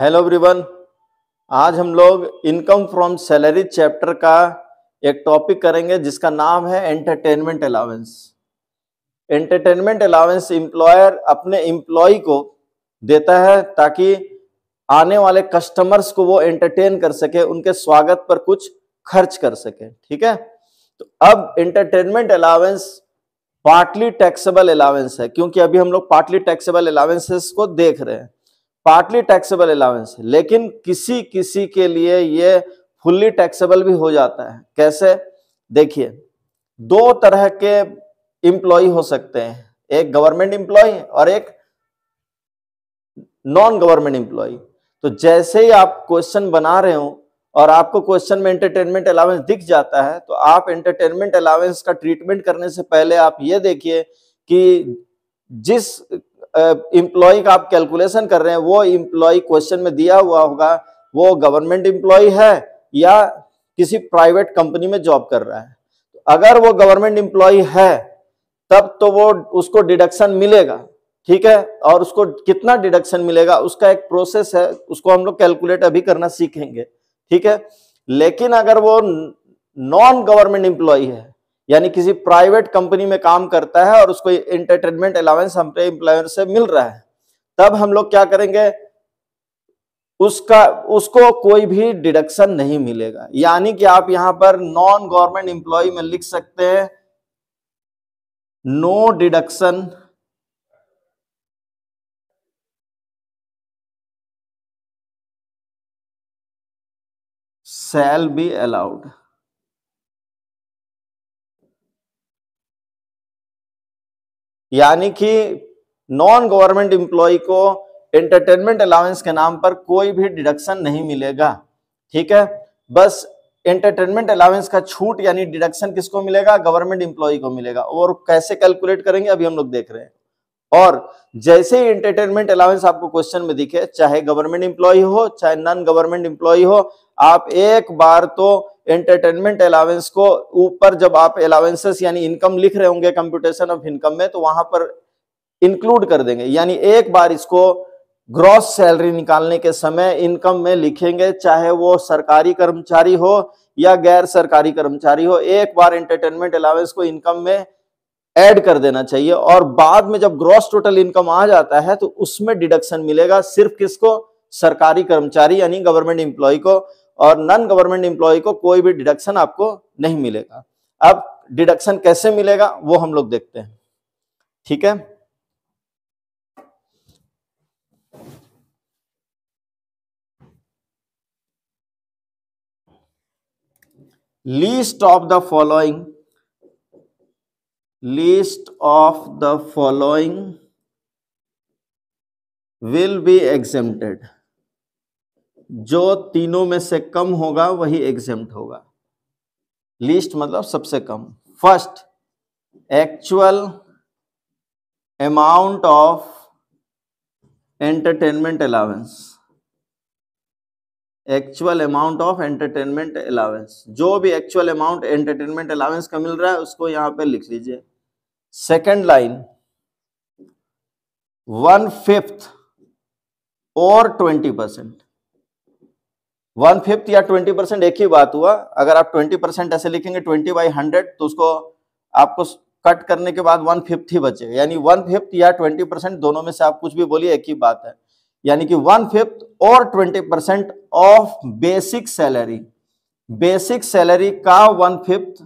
Hello everyone. आज हम लोग इनकम फ्रॉम सैलरी चैप्टर का एक टॉपिक करेंगे जिसका नाम है entertainment allowance. Entertainment allowance employer अपने एम्प्लॉय को देता है ताकि आने वाले कस्टमर्स को वो एंटरटेन कर सके, उनके स्वागत पर कुछ खर्च कर सके। ठीक है, तो अब entertainment allowance partly taxable allowance है, क्योंकि अभी हम लोग पार्टली टैक्सेबल अलाउंसेस को देख रहे हैं। पार्टली टैक्सेबल अलाउंस, लेकिन किसी किसी के लिए ये फुल्ली टैक्सेबल भी हो जाता है। कैसे? देखिए, दो तरह के एम्प्लॉय हो सकते हैं, एक गवर्नमेंट एम्प्लॉय और एक नॉन गवर्नमेंट एम्प्लॉय। तो जैसे ही आप क्वेश्चन बना रहे हो और आपको क्वेश्चन में एंटरटेनमेंट अलाउंस दिख जाता है, तो आप एंटरटेनमेंट अलाउंस का ट्रीटमेंट करने से पहले आप ये देखिए कि जिस एम्प्लॉय का आप कैलकुलेशन कर रहे हैं वो एम्प्लॉय क्वेश्चन में दिया हुआ होगा वो गवर्नमेंट एम्प्लॉय है या किसी प्राइवेट कंपनी में जॉब कर रहा है। तो अगर वो गवर्नमेंट एम्प्लॉय है तब तो वो उसको डिडक्शन मिलेगा। ठीक है, और उसको कितना डिडक्शन मिलेगा उसका एक प्रोसेस है, उसको हम लोग कैलकुलेट अभी करना सीखेंगे। ठीक है, लेकिन अगर वो नॉन गवर्नमेंट एम्प्लॉय है यानी किसी प्राइवेट कंपनी में काम करता है और उसको एंटरटेनमेंट अलाउंस हमसे एम्प्लॉयर से मिल रहा है, तब हम लोग क्या करेंगे, उसको कोई भी डिडक्शन नहीं मिलेगा। यानी कि आप यहां पर नॉन गवर्नमेंट एम्प्लॉय में लिख सकते हैं no deduction shall be allowed. यानी कि नॉन गवर्नमेंट एम्प्लॉय को एंटरटेनमेंट अलाउंस के नाम पर कोई भी डिडक्शन नहीं मिलेगा। ठीक है, बस एंटरटेनमेंट अलाउंस का छूट यानी डिडक्शन किसको मिलेगा? गवर्नमेंट एम्प्लॉय को मिलेगा। और कैसे कैलकुलेट करेंगे अभी हम लोग देख रहे हैं। और जैसे ही एंटरटेनमेंट अलाउंस आपको क्वेश्चन में दिखे, चाहे गवर्नमेंट एम्प्लॉय हो चाहे नॉन गवर्नमेंट एम्प्लॉय हो, आप एक बार तो एंटरटेनमेंट अलाउंस को ऊपर जब आप अलाउंसेस यानी इनकम लिख रहे होंगे कंप्यूटेशन ऑफ इनकम में, तो वहां पर इंक्लूड कर देंगे। यानी एक बार इसको ग्रॉस सैलरी निकालने के समय इनकम में लिखेंगे, चाहे वो सरकारी कर्मचारी हो या गैर सरकारी कर्मचारी हो, एक बार एंटरटेनमेंट अलाउंस को इनकम में ऐड कर देना चाहिए। और बाद में जब ग्रॉस टोटल इनकम आ जाता है तो उसमें डिडक्शन मिलेगा सिर्फ किसको? सरकारी कर्मचारी यानी गवर्नमेंट एम्प्लॉय को, और नॉन गवर्नमेंट एम्प्लॉय को कोई भी डिडक्शन आपको नहीं मिलेगा। अब डिडक्शन कैसे मिलेगा वो हम लोग देखते हैं। ठीक है, list of the following will be exempted। जो तीनों में से कम होगा वही एग्जेम्प्ट होगा। लिस्ट मतलब सबसे कम। First, actual amount of entertainment allowance. Actual amount of entertainment allowance, जो भी एक्चुअल अमाउंट एंटरटेनमेंट अलाउंस का मिल रहा है उसको यहां पे लिख लीजिए। सेकंड लाइन, 1/5 और 20%। 1/5 या 20% एक ही बात हुआ। अगर आप 20% ऐसे लिखेंगे 20/100 तो उसको आपको कट करने के बाद 1/5 ही बचेगा। यानी 1/5 या 20% दोनों में से आप कुछ भी बोलिए, एक ही बात है। यानी कि 1/5 और 20% of basic salary. Basic salary का 1/5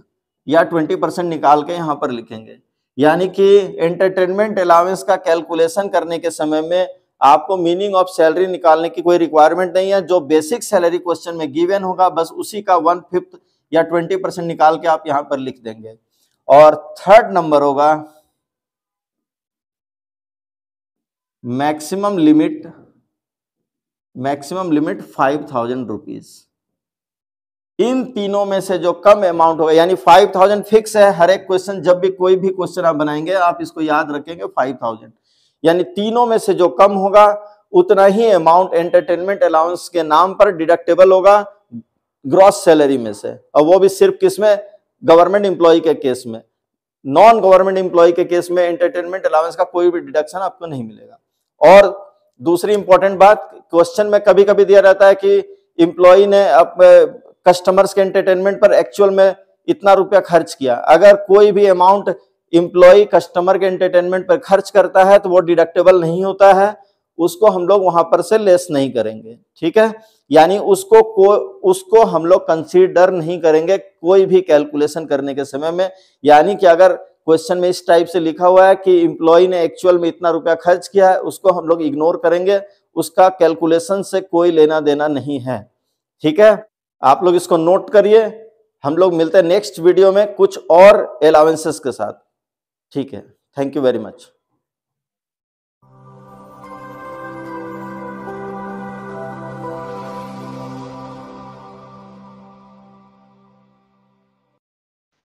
या 20% निकाल के यहां पर लिखेंगे। यानी कि एंटरटेनमेंट अलाउंस का कैलकुलेशन करने के समय में आपको मीनिंग ऑफ सैलरी निकालने की कोई रिक्वायरमेंट नहीं है। जो बेसिक सैलरी क्वेश्चन में गिवन होगा बस उसी का 1/5 या 20% निकाल के आप यहां पर लिख देंगे। और थर्ड नंबर होगा मैक्सिमम लिमिट 5,000 रुपीज। इन तीनों में से जो कम अमाउंट होगा, यानी 5,000 फिक्स है। हर एक क्वेश्चन, जब भी कोई भी क्वेश्चन आप बनाएंगे आप इसको याद रखेंगे 5,000। यानी तीनों में से जो कम होगा उतना ही अमाउंट एंटरटेनमेंट अलाउंस के नाम पर डिडक्टेबल होगा ग्रॉस सैलरी में से। और वो भी सिर्फ किसमें? गवर्नमेंट एम्प्लॉय के केस में। नॉन गवर्नमेंट एम्प्लॉय के केस में एंटरटेनमेंट अलाउंस का कोई भी डिडक्शन आपको नहीं मिलेगा। और दूसरी इंपॉर्टेंट बात, क्वेश्चन में कभी कभी दिया रहता है कि एम्प्लॉय ने अब कस्टमर्स के एंटरटेनमेंट पर एक्चुअल में इतना रुपया खर्च किया। अगर कोई भी अमाउंट एम्प्लॉय कस्टमर के एंटरटेनमेंट पर खर्च करता है तो वो डिडक्टेबल नहीं होता है, उसको हम लोग वहां पर से लेस नहीं करेंगे। ठीक है, यानी उसको हम लोग कंसीडर नहीं करेंगे कोई भी कैलकुलेशन करने के समय में। यानी कि अगर क्वेश्चन में इस टाइप से लिखा हुआ है कि एम्प्लॉय ने एक्चुअल में इतना रुपया खर्च किया है, उसको हम लोग इग्नोर करेंगे, उसका कैलकुलेशन से कोई लेना देना नहीं है। ठीक है, आप लोग इसको नोट करिए। हम लोग मिलते हैं नेक्स्ट वीडियो में कुछ और अलाउंसेस के साथ। ठीक है, थैंक यू वेरी मच।